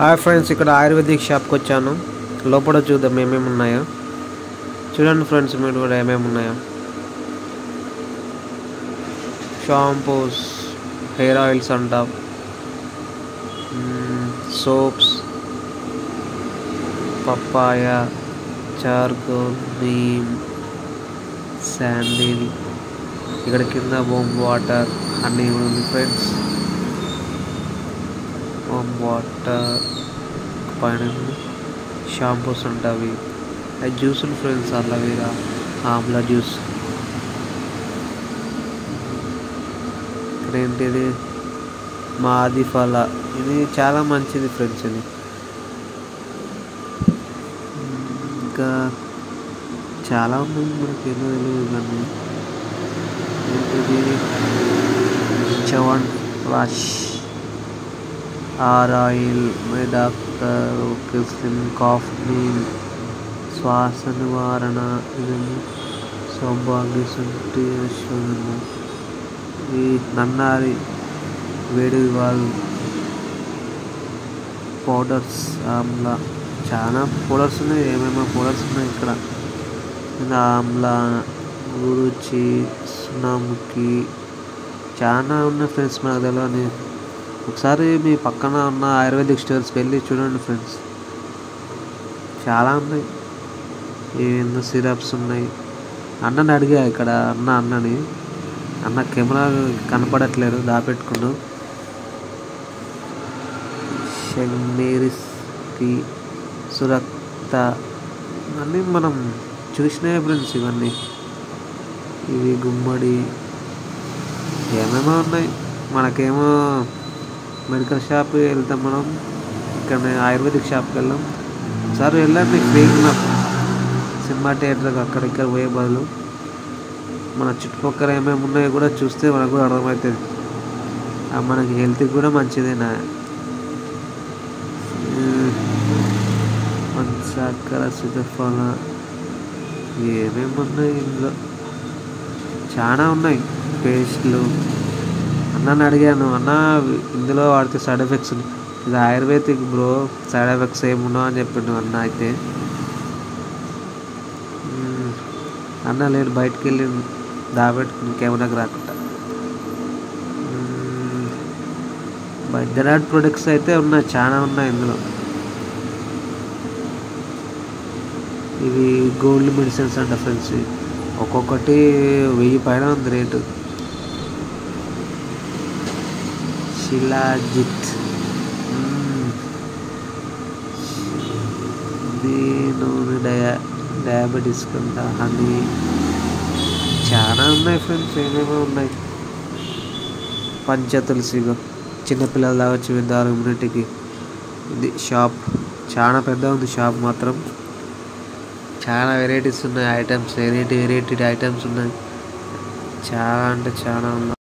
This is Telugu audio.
హాయ్ ఫ్రెండ్స్, ఇక్కడ ఆయుర్వేదిక్ షాప్కి వచ్చాను. లోపల చూద్దాం ఏమేమి ఉన్నాయో. చూడండి ఫ్రెండ్స్, మీరు కూడా ఏమేమి ఉన్నాయో. షాంపూస్, హెయిర్ ఆయిల్స్ అంట, soaps, papaya, charcoal, neem, sandal. ఇక్కడ కింద వామ్ వాటర్ అన్నీ ఉంది ఫ్రెండ్స్. వామ్ వాటర్ పైన షాంపూస్ ఉంటాయి. అవి జ్యూసులు ఫ్రెండ్స్, అల్లవీరా, ఆమ్లా జ్యూస్. ఇక్కడేంటిది, మాది ఫల. ఇది చాలా మంచిది ఫ్రెండ్స్. ఇది ఇంకా చాలా ఉన్నాయి, మనకి ఏమో తెలియదు ఇవన్నీ. ఏంటిది, చవన్ wash, or oil, my doctor, కిఫిన్, కాఫ్ నీమ్, శ్వాస నివారణ, ఇవన్నీ సౌభాగ్య శుద్ధి, ఈ నన్నారి వేడి వాళ్ళు పౌడర్స్, ఆమ్లా. చాలా పౌడర్స్ ఉన్నాయి, ఏమేమో పౌడర్స్ ఉన్నాయి ఇక్కడ. ఆమ్లా, గురుచి, సునాముఖి, చాలా ఉన్నాయి ఫ్రెండ్స్. మనకు తెలియని ఒకసారి మీ పక్కన ఉన్న ఆయుర్వేదిక్ స్టోర్స్కి వెళ్ళి చూడండి ఫ్రెండ్స్, చాలా ఉన్నాయి. ఏందో సిరప్స్ ఉన్నాయి. అన్నని అడిగా ఇక్కడ, అన్న కెమెరా కనపడట్లేదు, దాపెట్టుకున్నాడు. షెగ్మేరిస్కి, సురక్త, ఇవన్నీ మనం చూసినాయి ఫ్రెండ్స్. ఇవి గుమ్మడి, ఏమేమో ఉన్నాయి. మనకేమో మెడికల్ షాప్ వెళ్తాం మనం, ఇక్కడ ఆయుర్వేదిక్ షాప్కి వెళ్ళాం. ఒకసారి వెళ్ళండి ఫ్రీగా, సినిమా థియేటర్కి అక్కడిక్కడ పోయే బదులు మన చుట్టుపక్కల ఏమేమి ఉన్నాయో కూడా చూస్తే మనకు కూడా అర్థమవుతుంది. మనకి హెల్త్కి కూడా మంచిదేనా. పంచకర, సిద్ధఫల, ఏమేమి ఉన్నాయి ఇందులో, చాలా ఉన్నాయి. పేస్ట్లు. అన్నని అడిగాను, అన్న ఇందులో వాడితే సైడ్ ఎఫెక్ట్స్ ఉన్నాయి. ఇది ఆయుర్వేదిక్ బ్రో, సైడ్ ఎఫెక్ట్స్ ఏమున్నావు అని చెప్పిండు అన్న. అయితే అన్న లేడు, బయటికి వెళ్ళి దాబెట్టుకుని కెమెరాకి రాకుండా. బైద్యనాథ్ ప్రొడక్ట్స్ అయితే ఉన్నాయి, చాలా ఉన్నాయి ఇందులో. ఇవి గోల్డ్ మెడిసిన్స్ అంట ఫ్రెండ్స్. ఒక్కొక్కటి 1000 పైన ఉంది రేటు. శిలాజిత్, నూనె, డయాబెటీస్ కంట, హనీ, చాలా ఉన్నాయి ఫ్రెండ్స్, ఏమేమో ఉన్నాయి. పంచతులసిగా చిన్నపిల్లలు తాగొచ్చు, విందారు ఇమ్యూనిటీకి. ఇది షాప్ చాలా పెద్ద ఉంది. షాప్ మాత్రం చాలా వెరైటీస్ ఉన్నాయి, ఐటమ్స్, వెరైటీ ఐటమ్స్ ఉన్నాయి. చాలా అంటే చాలా ఉన్నాయి.